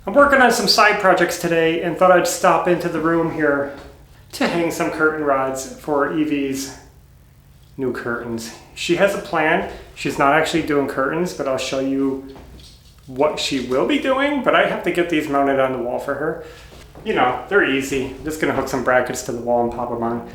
I'm working on some side projects today and thought I'd stop into the room here to hang some curtain rods for Evie's new curtains. She has a plan. She's not actually doing curtains, but I'll show you what she will be doing, but I have to get these mounted on the wall for her. You know, they're easy. I'm just gonna hook some brackets to the wall and pop them on.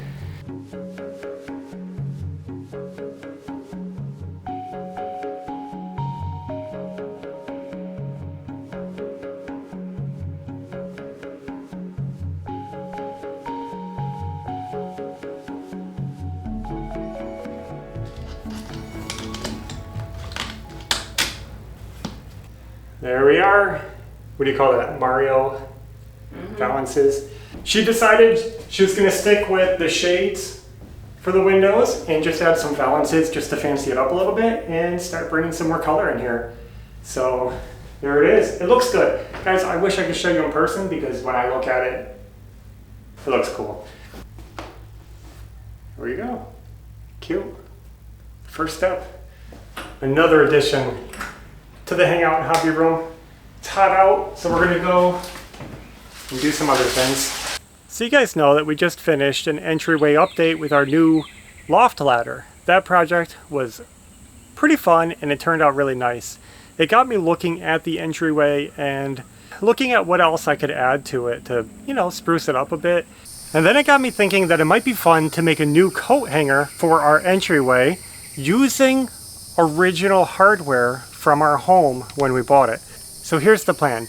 There we are. What do you call that? Mario valances. She decided she was going to stick with the shades for the windows and just add some valances just to fancy it up a little bit and start bringing some more color in here. So there it is. It looks good. Guys, I wish I could show you in person because when I look at it, it looks cool. There you go. Cute. First step. Another addition to the hangout and hobby room. It's hot out, so we're gonna go and do some other things. So you guys know that we just finished an entryway update with our new loft ladder. That project was pretty fun and it turned out really nice. It got me looking at the entryway and looking at what else I could add to it to, you know, spruce it up a bit. And then it got me thinking that it might be fun to make a new coat hanger for our entryway using original hardware from our home when we bought it. So here's the plan.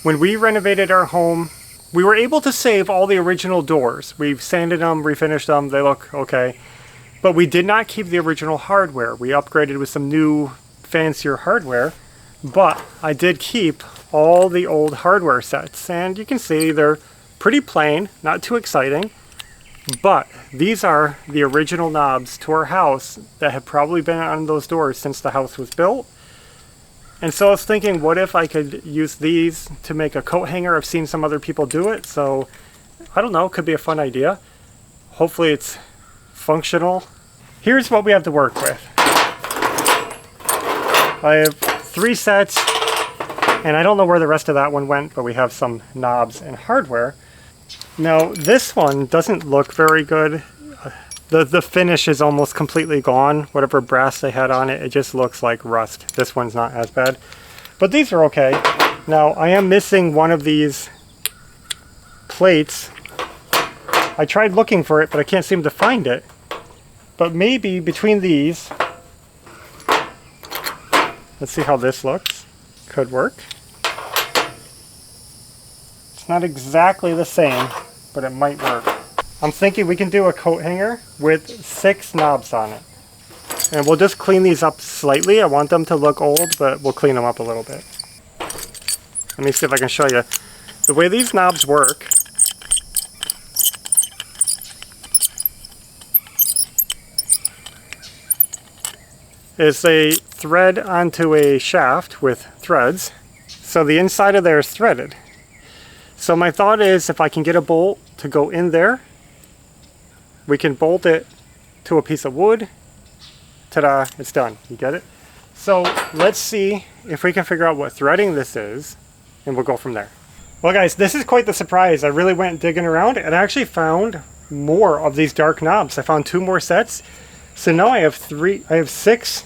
When we renovated our home, we were able to save all the original doors. We've sanded them, refinished them, they look okay. But we did not keep the original hardware. We upgraded with some new, fancier hardware, but I did keep all the old hardware sets. And you can see they're pretty plain, not too exciting, but these are the original knobs to our house that have probably been on those doors since the house was built. And so I was thinking, what if I could use these to make a coat hanger? I've seen some other people do it, so I don't know, could be a fun idea. Hopefully it's functional. Here's what we have to work with. I have 3 sets, and I don't know where the rest of that one went, but we have some knobs and hardware. Now, this one doesn't look very good. The finish is almost completely gone. Whatever brass they had on it, it just looks like rust. This one's not as bad. But these are okay. Now, I am missing one of these plates. I tried looking for it, but I can't seem to find it. But maybe between these, let's see how this looks. Could work. It's not exactly the same, but it might work. I'm thinking we can do a coat hanger with 6 knobs on it. And we'll just clean these up slightly. I want them to look old, but we'll clean them up a little bit. Let me see if I can show you. The way these knobs work is they thread onto a shaft with threads. So the inside of there is threaded. So my thought is if I can get a bolt to go in there, we can bolt it to a piece of wood. Ta-da, it's done. You get it? So let's see if we can figure out what threading this is, and we'll go from there. Well guys, this is quite the surprise. I really went digging around and I actually found more of these dark knobs. I found 2 more sets. So now I have 6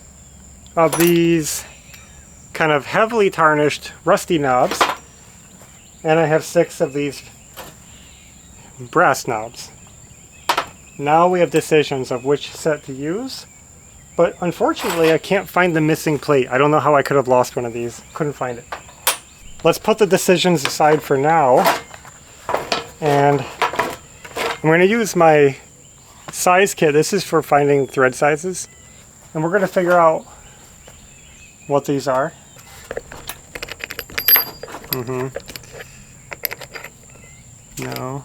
of these kind of heavily tarnished rusty knobs, and I have 6 of these brass knobs. Now we have decisions of which set to use, but unfortunately I can't find the missing plate. I don't know how I could have lost one of these. Couldn't find it. Let's put the decisions aside for now, and I'm going to use my size kit. This is for finding thread sizes, and we're going to figure out what these are. No.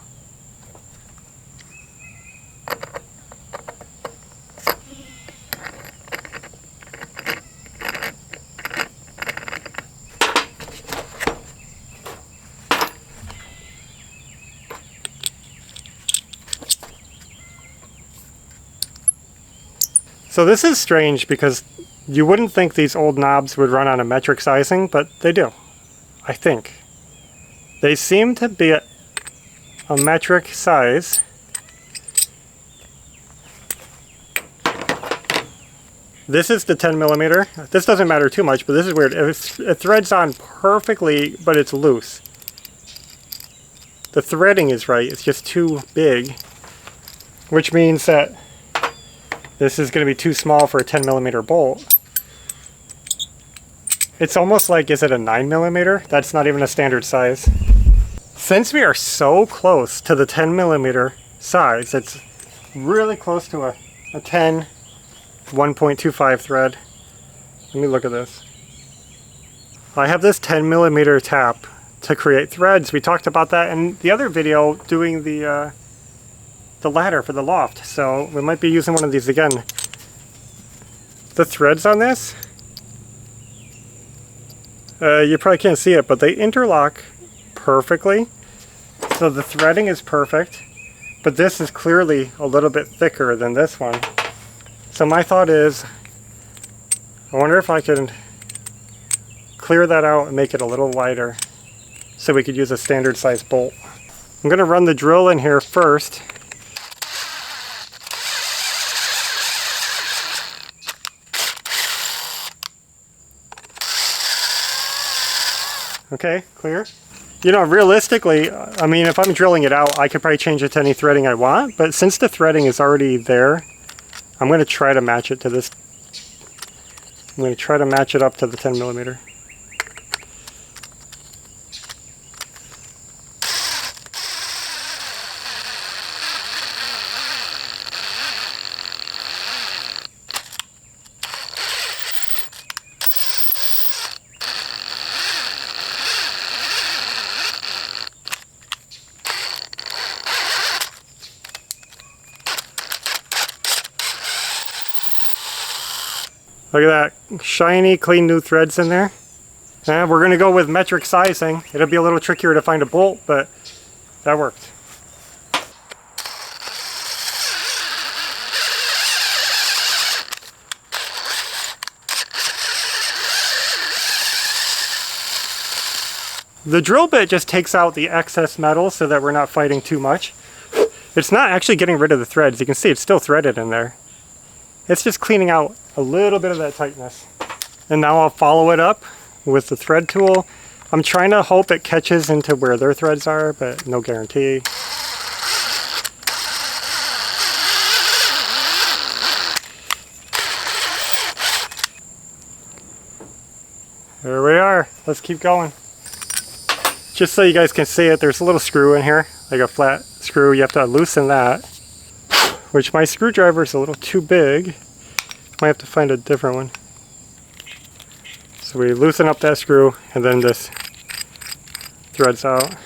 So this is strange because you wouldn't think these old knobs would run on a metric sizing, but they do, I think. They seem to be a metric size. This is the 10 millimeter. This doesn't matter too much, but this is weird. It threads on perfectly, but it's loose. The threading is right, it's just too big, which means that this is going to be too small for a 10 millimeter bolt. It's almost like, is it a 9 millimeter? That's not even a standard size. Since we are so close to the 10 millimeter size, it's really close to a 10 1.25 thread. Let me look at this. I have this 10 millimeter tap to create threads. We talked about that in the other video doing the ladder for the loft, so we might be using one of these again. The threads on this, you probably can't see it, but they interlock perfectly. So the threading is perfect, but this is clearly a little bit thicker than this one. So my thought is, I wonder if I can clear that out and make it a little wider so we could use a standard size bolt. I'm going to run the drill in here first. Okay, clear. You know, realistically, I mean, if I'm drilling it out, I could probably change it to any threading I want, but since the threading is already there, I'm going to try to match it to this. I'm going to try to match it up to the 10 millimeter. Look at that, shiny, clean new threads in there. And we're going to go with metric sizing. It'll be a little trickier to find a bolt, but that worked. The drill bit just takes out the excess metal so that we're not fighting too much. It's not actually getting rid of the threads. You can see it's still threaded in there. It's just cleaning out a little bit of that tightness. And now I'll follow it up with the thread tool. I'm trying to hope it catches into where their threads are, but no guarantee. There we are. Let's keep going. Just so you guys can see it, there's a little screw in here, like a flat screw. You have to loosen that, which my screwdriver is a little too big. Might have to find a different one. So we loosen up that screw and then this threads out.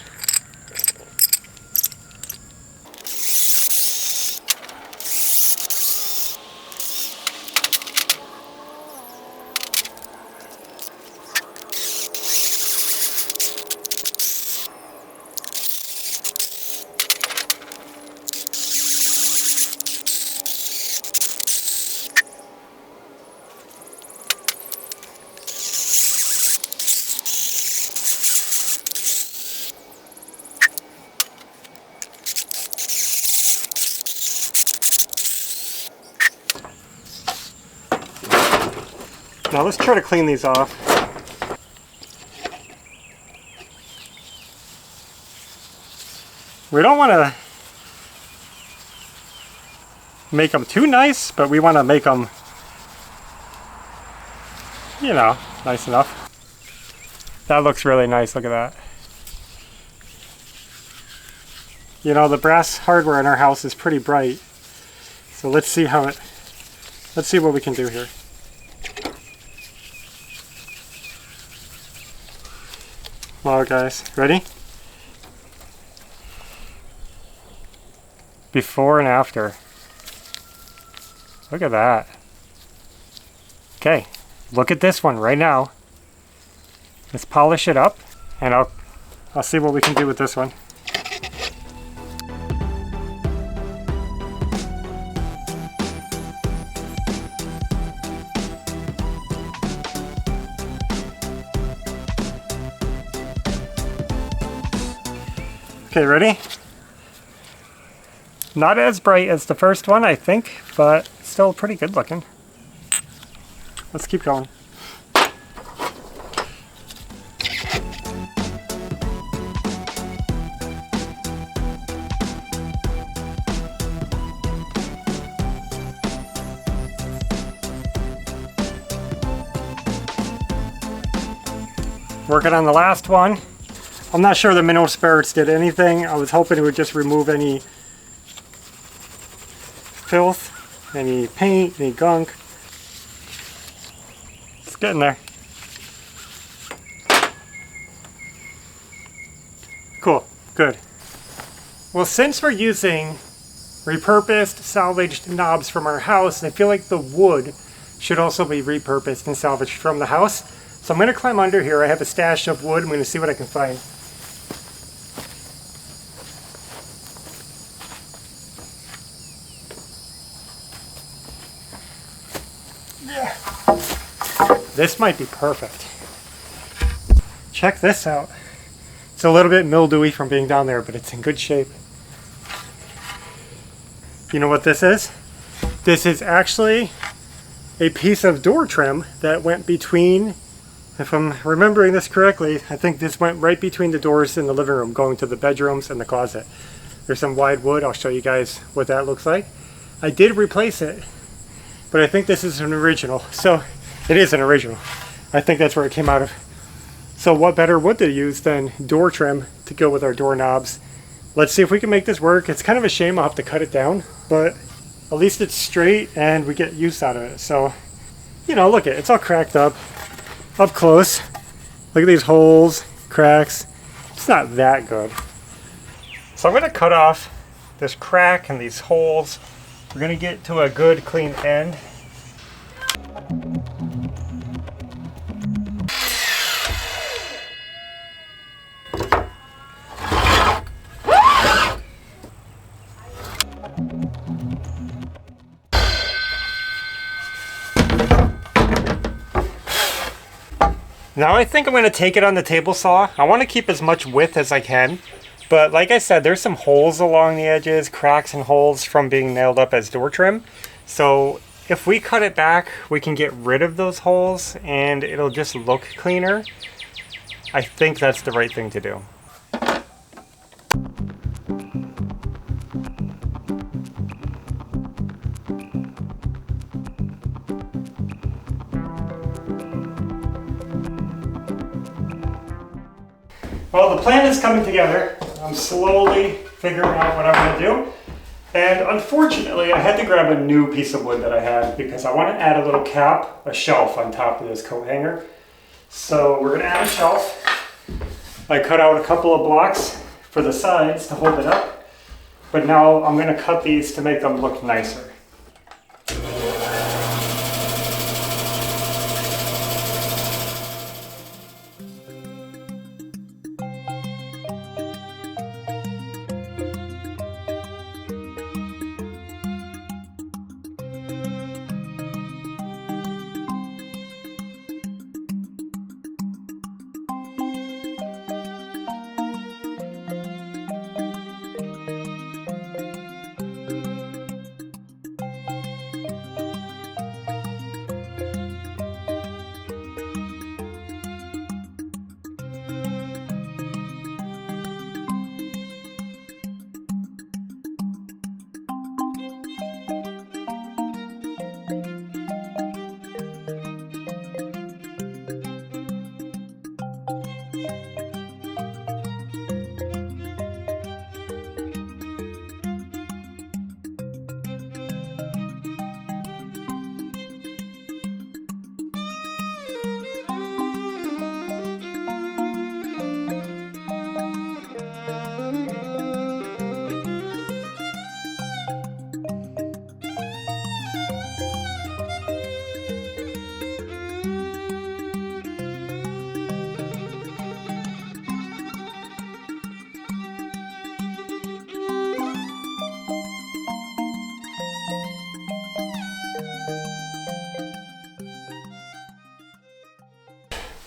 Now let's try to clean these off. We don't want to make them too nice, but we want to make them, you know, nice enough. That looks really nice, look at that. You know, the brass hardware in our house is pretty bright. So let's see what we can do here. Wow, guys, ready? Before and after. Look at that. Okay, look at this one right now. Let's polish it up, and I'll see what we can do with this one. Okay, ready? Not as bright as the first one, I think, but still pretty good looking. Let's keep going. Working on the last one. I'm not sure the minnow spirits did anything. I was hoping it would just remove any filth, any paint, any gunk. It's getting there. Cool, good. Well, since we're using repurposed, salvaged knobs from our house, I feel like the wood should also be repurposed and salvaged from the house. So I'm going to climb under here. I have a stash of wood. I'm going to see what I can find. Yeah. This might be perfect. Check this out. It's a little bit mildewy from being down there, but it's in good shape. You know what this is? This is actually a piece of door trim that went between, if I'm remembering this correctly, I think this went right between the doors in the living room going to the bedrooms and the closet. There's some wide wood. I'll show you guys what that looks like. I did replace it, but I think this is an original. So it is an original. I think that's where it came out of. So what better wood to use than door trim to go with our doorknobs? Let's see if we can make this work. It's kind of a shame I'll have to cut it down, but at least it's straight and we get use out of it. So, you know, look at it. It's all cracked up close. Look at these holes, cracks. It's not that good. So I'm going to cut off this crack and these holes. We're going to get to a good clean end. Now I think I'm going to take it on the table saw. I want to keep as much width as I can, but like I said, there's some holes along the edges, cracks and holes from being nailed up as door trim. So if we cut it back, we can get rid of those holes and it'll just look cleaner. I think that's the right thing to do. Well, the plan is coming together. I'm slowly figuring out what I'm going to do. And unfortunately, I had to grab a new piece of wood that I had because I want to add a little cap, a shelf on top of this coat hanger. So we're going to add a shelf. I cut out a couple of blocks for the sides to hold it up. But now I'm going to cut these to make them look nicer.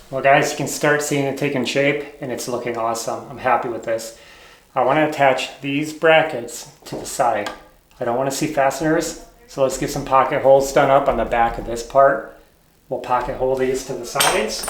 Well guys, you can start seeing it taking shape and it's looking awesome. I'm happy with this. I want to attach these brackets to the side. I don't want to see fasteners, so let's get some pocket holes done up on the back of this part. We'll pocket hole these to the sides.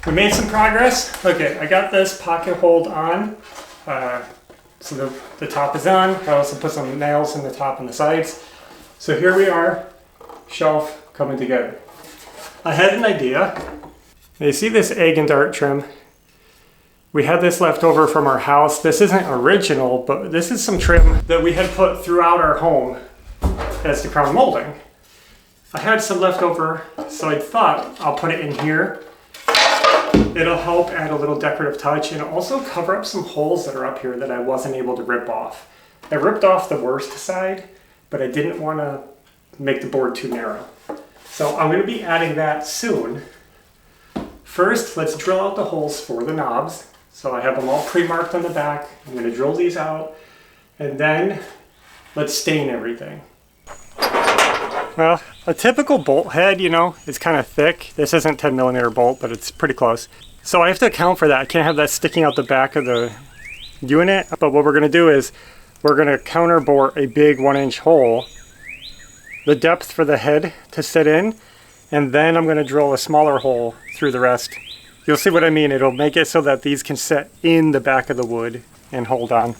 We made some progress. Okay, I got this pocket hold on. So the top is on. I also put some nails in the top and the sides. So here we are, shelf coming together. I had an idea. You see this egg and dart trim? We had this left over from our house. This isn't original, but this is some trim that we had put throughout our home as the crown molding. I had some left over, so I thought I'll put it in here. It'll help add a little decorative touch and also cover up some holes that are up here that I wasn't able to rip off. I ripped off the worst side, but I didn't want to make the board too narrow. So I'm going to be adding that soon. First, let's drill out the holes for the knobs. So I have them all pre-marked on the back. I'm going to drill these out, and then let's stain everything. Well, a typical bolt head, you know, is kind of thick. This isn't 10mm bolt, but it's pretty close. So I have to account for that. I can't have that sticking out the back of the unit. But what we're going to do is we're going to counterbore a big 1-inch hole, the depth for the head to sit in, and then I'm going to drill a smaller hole through the rest. You'll see what I mean. It'll make it so that these can sit in the back of the wood and hold on.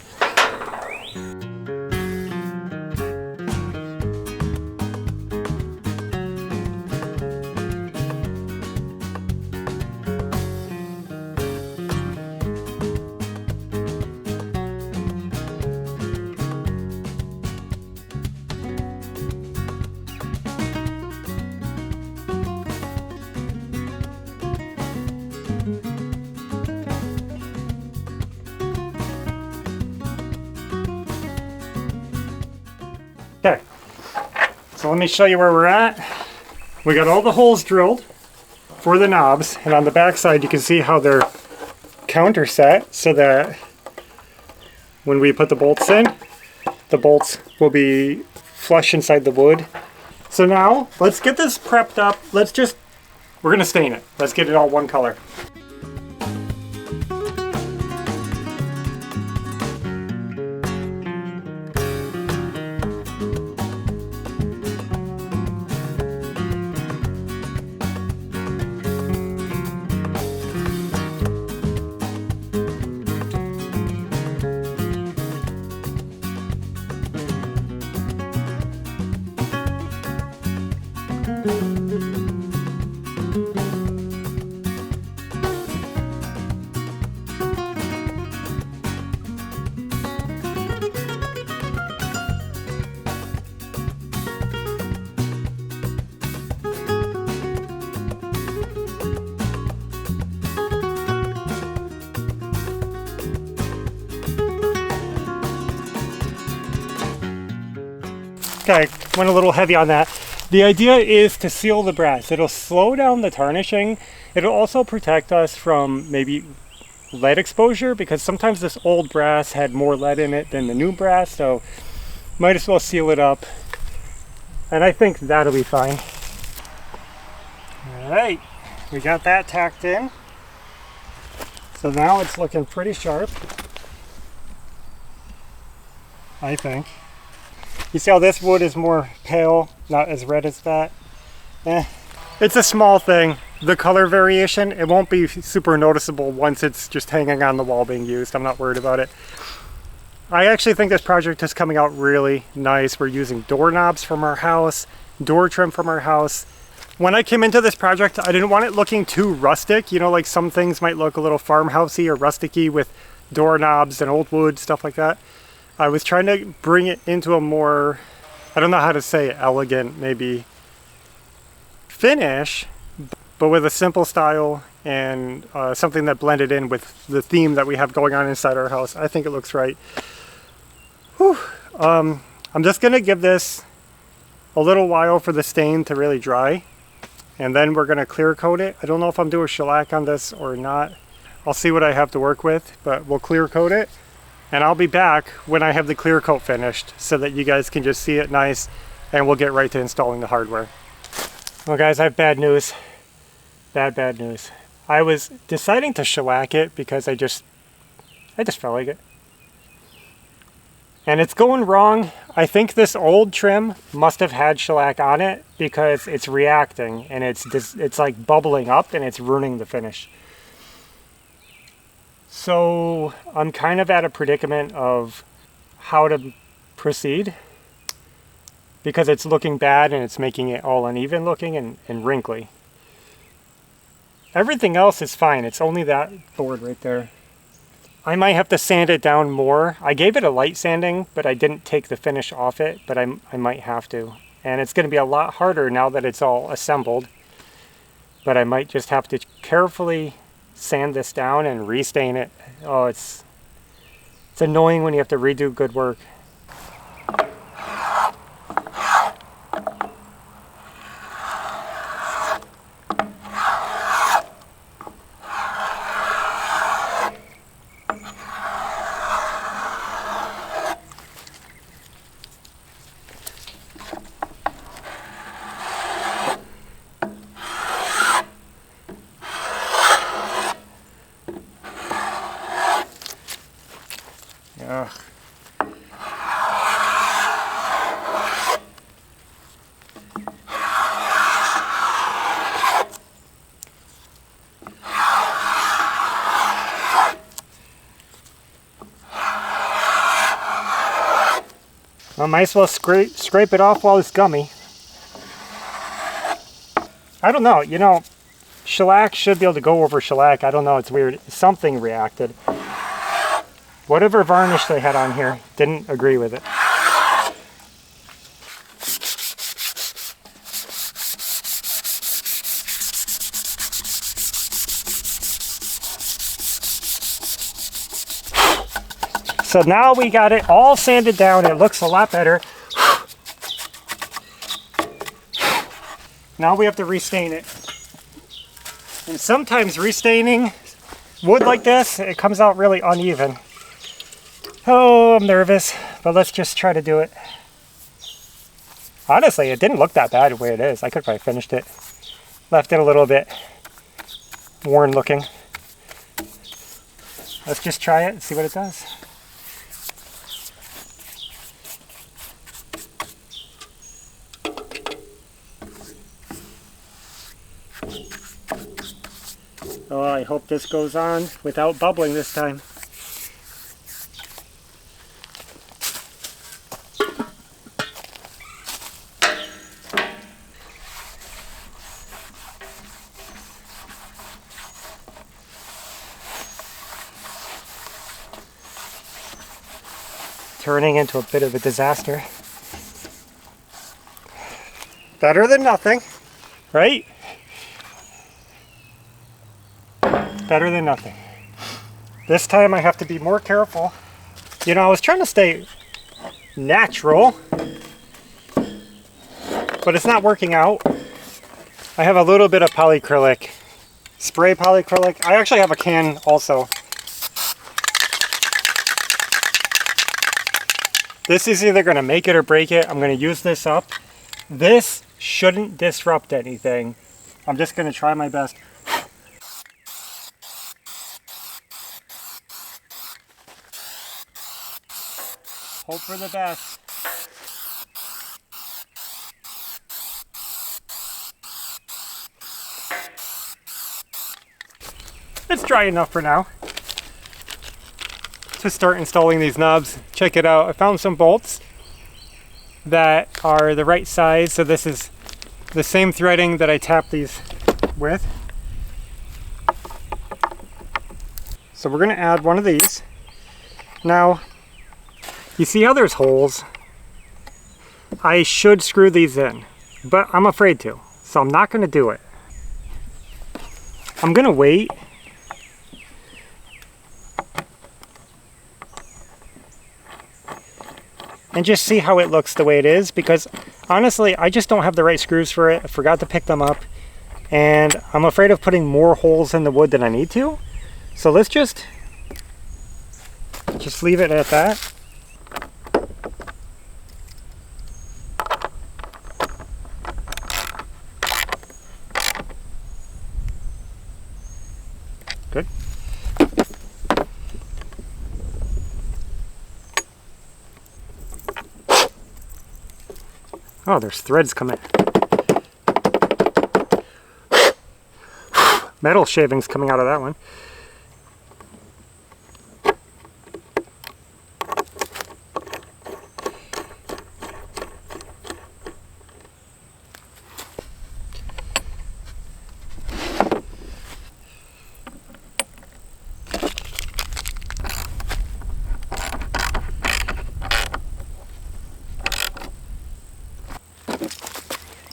Okay, so let me show you where we're at. We got all the holes drilled for the knobs, and on the back side you can see how they're counter set so that when we put the bolts in, the bolts will be flush inside the wood. So now let's get this prepped up. We're gonna stain it. Let's get it all one color. Okay, went a little heavy on that. The idea is to seal the brass. It'll slow down the tarnishing. It'll also protect us from maybe lead exposure, because sometimes this old brass had more lead in it than the new brass. So Might as well seal it up. And I think that'll be fine. All right, we got that tacked in. So now it's looking pretty sharp, I think. You see how this wood is more pale, not as red as that? It's a small thing. The color variation, it won't be super noticeable once it's just hanging on the wall being used. I'm not worried about it. I actually think this project is coming out really nice. We're using doorknobs from our house, door trim from our house. When I came into this project, I didn't want it looking too rustic. You know, like some things might look a little farmhousey or rustic-y with doorknobs and old wood, stuff like that. I was trying to bring it into a more, I don't know how to say it, elegant, maybe finish, but with a simple style and something that blended in with the theme that we have going on inside our house. I think it looks right. Whew. I'm just gonna give this a little while for the stain to really dry, and then we're gonna clear coat it. I don't know if I'm doing shellac on this or not. I'll see what I have to work with, but we'll clear coat it. And I'll be back when I have the clear coat finished so that you guys can just see it nice, and we'll get right to installing the hardware. Well guys, I have bad news. Bad news. I was deciding to shellac it because I just felt like it. And it's going wrong. I think this old trim must have had shellac on it because it's reacting and it's like bubbling up and it's ruining the finish. So I'm kind of at a predicament of how to proceed because it's looking bad and it's making it all uneven looking and wrinkly. Everything else is fine. It's only that board right there. I might have to sand it down more. I gave it a light sanding, but I didn't take the finish off it, but I might have to. And it's going to be a lot harder now that it's all assembled. But I might just have to carefully sand this down and restain it. Oh, it's annoying when you have to redo good work. Ugh. I might as well scrape it off while it's gummy. I don't know, you know, shellac should be able to go over shellac. I don't know, it's weird. Something reacted. Whatever varnish they had on here, didn't agree with it. So now we got it all sanded down. It looks a lot better. Now we have to restain it. And sometimes restaining wood like this, it comes out really uneven. Oh, I'm nervous, but let's just try to do it. Honestly, it didn't look that bad the way it is. I could probably finished it. Left it a little bit worn looking. Let's just try it and see what it does. Oh, I hope this goes on without bubbling this time. Turning into a bit of a disaster. Better than nothing, right? Better than nothing. This time I have to be more careful. You know, I was trying to stay natural, but it's not working out. I have a little bit of polyacrylic, spray polyacrylic. I actually have a can also. This is either gonna make it or break it. I'm gonna use this up. This shouldn't disrupt anything. I'm just gonna try my best. Hope for the best. It's dry enough for now. To start installing these knobs, check it out. I found some bolts that are the right size. So this is the same threading that I tapped these with. So we're gonna add one of these. Now, you see how there's holes? I should screw these in, but I'm afraid to, so I'm not gonna do it. I'm gonna wait. And just see how it looks the way it is, because honestly, I just don't have the right screws for it. I forgot to pick them up, and I'm afraid of putting more holes in the wood than I need to. So let's just leave it at that. Good. Oh, there's threads coming. Metal shavings coming out of that one.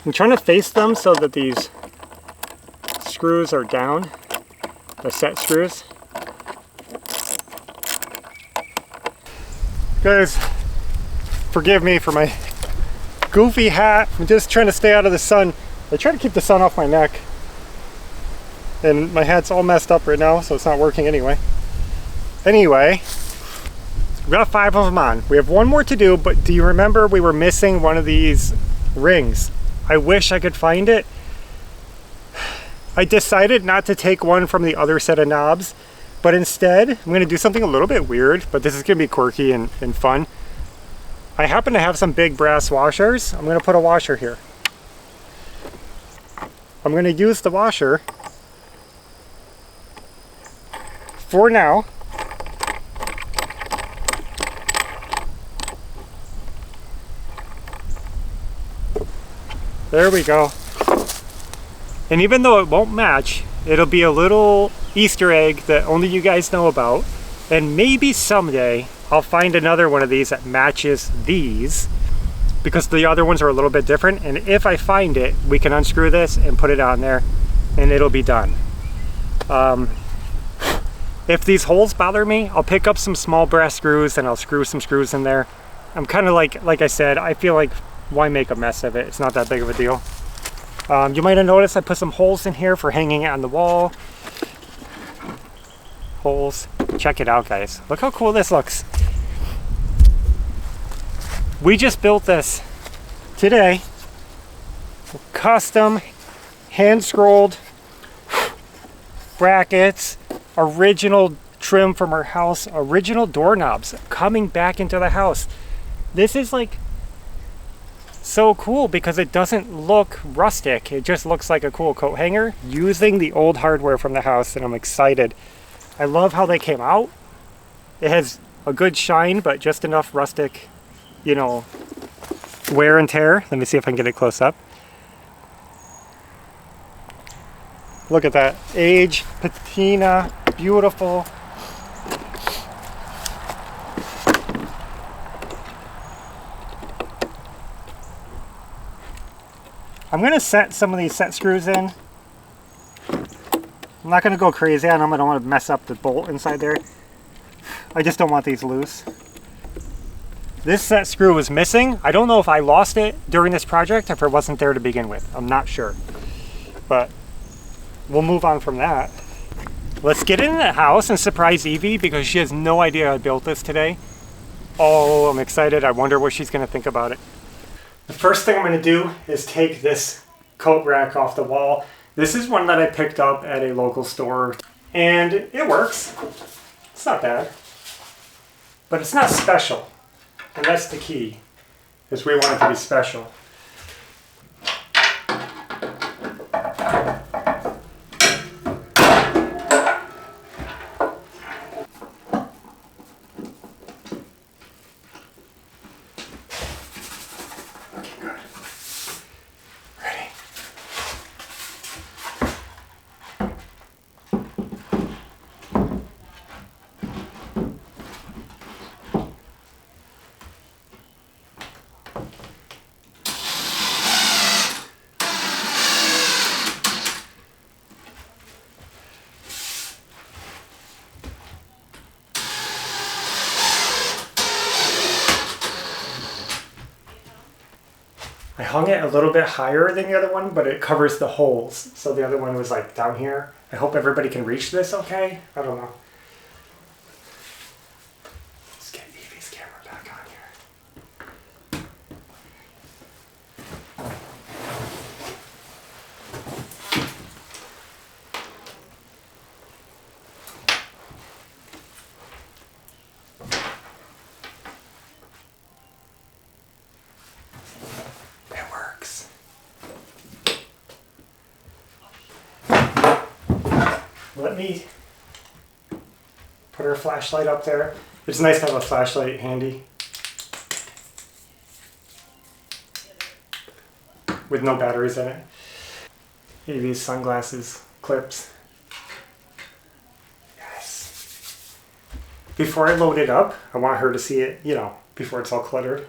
I'm trying to face them so that these screws are down, the set screws. Guys, forgive me for my goofy hat. I'm just trying to stay out of the sun. I try to keep the sun off my neck. And my hat's all messed up right now, so it's not working anyway. Anyway, we've got 5 of them on. We have one more to do, but do you remember we were missing one of these rings? I wish I could find it. I decided not to take one from the other set of knobs, but instead I'm going to do something a little bit weird, but this is going to be quirky and fun. I happen to have some big brass washers. I'm going to put a washer here. I'm going to use the washer for now. There we go. And even though it won't match, it'll be a little Easter egg that only you guys know about. And maybe someday I'll find another one of these that matches these, because the other ones are a little bit different. And if I find it, we can unscrew this and put it on there and it'll be done. If these holes bother me, I'll pick up some small brass screws and I'll screw some screws in there. I'm kind of like I said, I feel like why make a mess of it? It's not that big of a deal. You might have noticed I put some holes in here for hanging it on the wall. Holes. Check it out, guys. Look how cool this looks. We just built this today. Custom, hand-scrolled brackets, original trim from our house, original doorknobs coming back into the house. This is like so cool because it doesn't look rustic. It just looks like a cool coat hanger using the old hardware from the house, and I'm excited. I love how they came out. It has a good shine, but just enough rustic, you know, wear and tear. Let me see if I can get it close up. Look at that. Age, patina, beautiful. I'm gonna set some of these set screws in. I'm not gonna go crazy on them. I don't want to mess up the bolt inside there. I just don't want these loose. This set screw was missing. I don't know if I lost it during this project or if it wasn't there to begin with. I'm not sure. But we'll move on from that. Let's get in the house and surprise Evie because she has no idea I built this today. Oh, I'm excited. I wonder what she's gonna think about it. The first thing I'm gonna do is take this coat rack off the wall. This is one that I picked up at a local store and it works. It's not bad, but it's not special. And that's the key, is we want it to be special. I hung it a little bit higher than the other one, but it covers the holes. So the other one was like down here. I hope everybody can reach this okay. I don't know. Let's get Evie's camera back on here. It works. Let me put our flashlight up there. It's nice to have a flashlight handy. With no batteries in it. Evie's sunglasses, clips. Yes. Before I load it up, I want her to see it, you know, before it's all cluttered.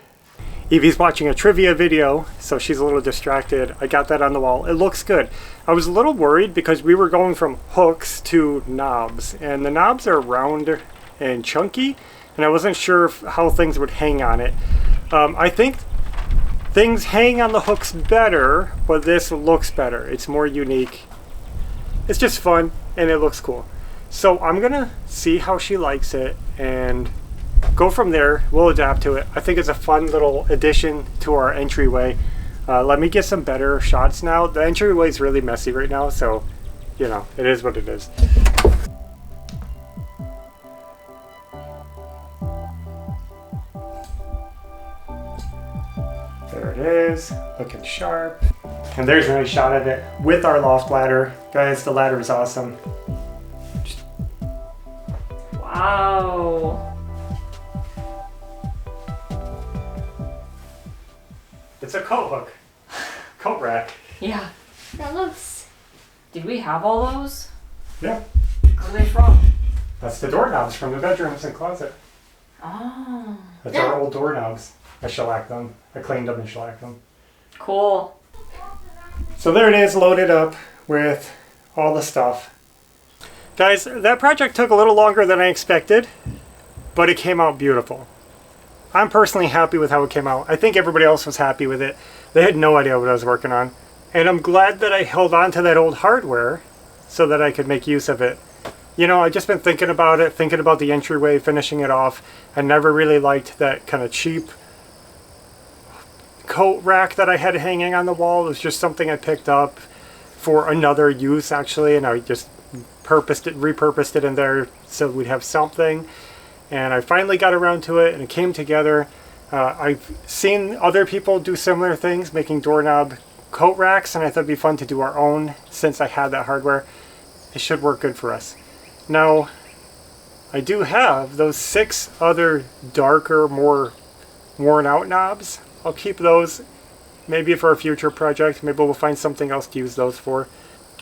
Evie's watching a trivia video, so she's a little distracted. I got that on the wall. It looks good. I was a little worried because we were going from hooks to knobs, and the knobs are round and chunky, and I wasn't sure how things would hang on it. I think things hang on the hooks better, but this looks better. It's more unique. It's just fun, and it looks cool. So I'm gonna see how she likes it, and go from there. We'll adapt to it. I think it's a fun little addition to our entryway. Let me get some better shots now. The entryway is really messy right now, so you know, it is what it is. There it is, looking sharp. And there's a nice shot of it with our loft ladder. Guys, the ladder is awesome. Wow. It's a coat hook. Coat rack. Yeah. That looks... Did we have all those? Yeah. Where are they from? That's the doorknobs from the bedrooms and closet. Oh. That's our old doorknobs. I shellacked them. I cleaned them and shellacked them. Cool. So there it is, loaded up with all the stuff. Guys, that project took a little longer than I expected, but it came out beautiful. I'm personally happy with how it came out. I think everybody else was happy with it. They had no idea what I was working on. And I'm glad that I held on to that old hardware so that I could make use of it. You know, I've just been thinking about it, thinking about the entryway, finishing it off. I never really liked that kind of cheap coat rack that I had hanging on the wall. It was just something I picked up for another use, actually, and I just repurposed it in there so we'd have something. And I finally got around to it, and it came together. I've seen other people do similar things, making doorknob coat racks, and I thought it'd be fun to do our own since I had that hardware. It should work good for us. Now, I do have those 6 other darker, more worn out knobs. I'll keep those maybe for a future project. Maybe we'll find something else to use those for.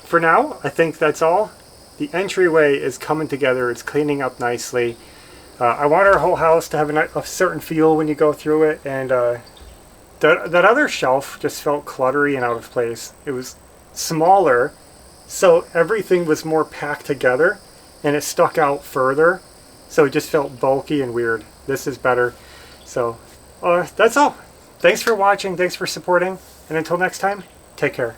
For now, I think that's all. The entryway is coming together. It's cleaning up nicely. I want our whole house to have a certain feel when you go through it, and that other shelf just felt cluttery and out of place. It was smaller, so everything was more packed together, and it stuck out further, so it just felt bulky and weird. This is better. So that's all. Thanks for watching, thanks for supporting, and until next time, take care.